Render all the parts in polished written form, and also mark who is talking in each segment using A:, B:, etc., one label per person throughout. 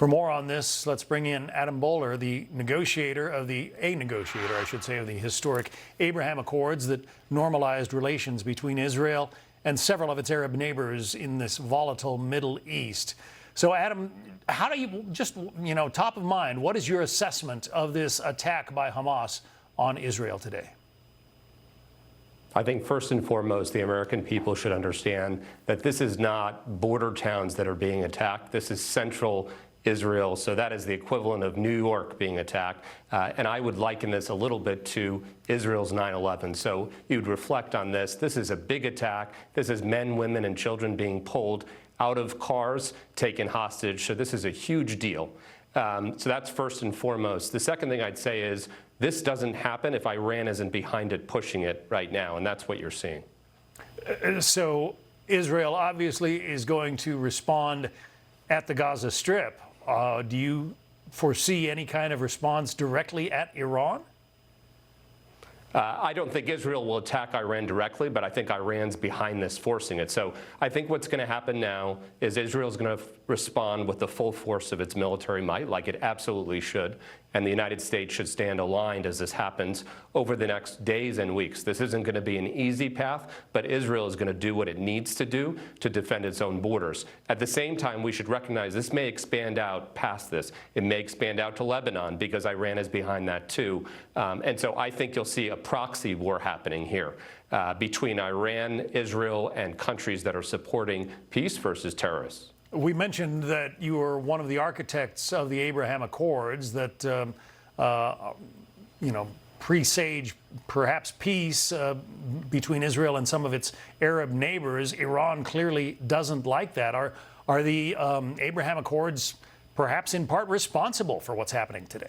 A: For more on this, let's bring in Adam Boehler, the negotiator, of the historic Abraham Accords that normalized relations between Israel and several of its Arab neighbors in this volatile Middle East. So, Adam, how do you, just, top of mind, what is your assessment of this attack by Hamas on Israel today?
B: I think first and foremost, the American people should understand that this is not border towns that are being attacked. This is central Israel, so that is the equivalent of New York being attacked. And I would liken this a little bit to Israel's 9/11. So you'd reflect on this. This is a big attack. This is men, women, and children being pulled out of cars, taken hostage. So this is a huge deal. So that's first and foremost. The second thing I'd say is this doesn't happen if Iran isn't behind it, pushing it right now, and that's what you're seeing.
A: So Israel obviously is going to respond at the Gaza Strip. Do you foresee any kind of response directly at Iran?
B: I don't think Israel will attack Iran directly, but I think Iran's behind this, forcing it. So I think what's going to happen now is Israel's going to respond with the full force of its military might, like it absolutely should. And the United States should stand aligned as this happens over the next days and weeks. This isn't going to be an easy path, but Israel is going to do what it needs to do to defend its own borders. At the same time, we should recognize this may expand out past this. It may expand out to Lebanon because Iran is behind that too. And so I think you'll see a proxy war happening here between Iran, Israel, and countries that are supporting peace versus terrorists.
A: We mentioned that you were one of the architects of the Abraham Accords that, presage perhaps peace between Israel and some of its Arab neighbors. Iran clearly doesn't like that. Are the Abraham Accords perhaps in part responsible for what's happening today?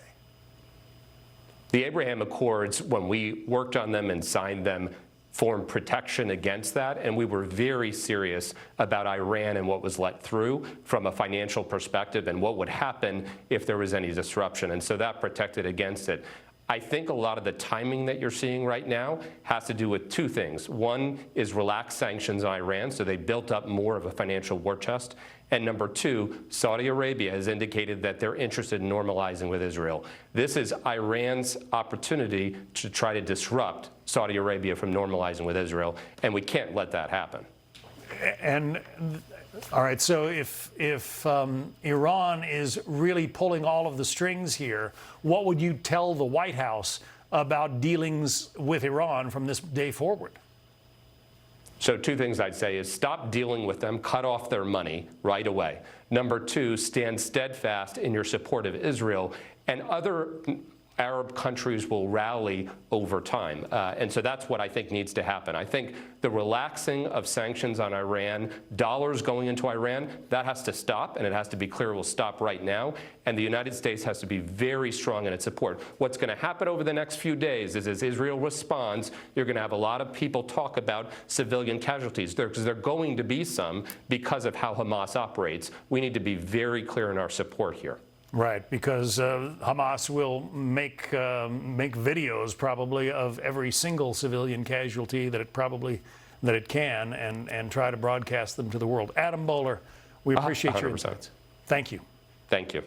B: The Abraham Accords, when we worked on them and signed them, formed protection against that, and we were very serious about Iran and what was let through from a financial perspective and what would happen if there was any disruption, and so that protected against it. I think a lot of the timing that you're seeing right now has to do with two things. One is relaxed sanctions on Iran, so they built up more of a financial war chest. And number two, Saudi Arabia has indicated that they're interested in normalizing with Israel. This is Iran's opportunity to try to disrupt Saudi Arabia from normalizing with Israel, and we can't let that happen.
A: And all right, so if Iran is really pulling all of the strings here, what would you tell the White House about dealings with Iran from this day forward?
B: So two things I'd say is stop dealing with them, cut off their money right away. Number two, stand steadfast in your support of Israel, and other Arab countries will rally over time. And so that's what I think needs to happen. I think the relaxing of sanctions on Iran, dollars going into Iran, that has to stop, and it has to be clear it will stop right now. And the United States has to be very strong in its support. What's going to happen over the next few days is as Israel responds, you're going to have a lot of people talk about civilian casualties. Because there are going to be some because of how Hamas operates. We need to be very clear in our support here.
A: Right, because Hamas will make videos probably of every single civilian casualty that it can and try to broadcast them to the world. Adam Boehler, we appreciate your insights. Thank you.
B: Thank you.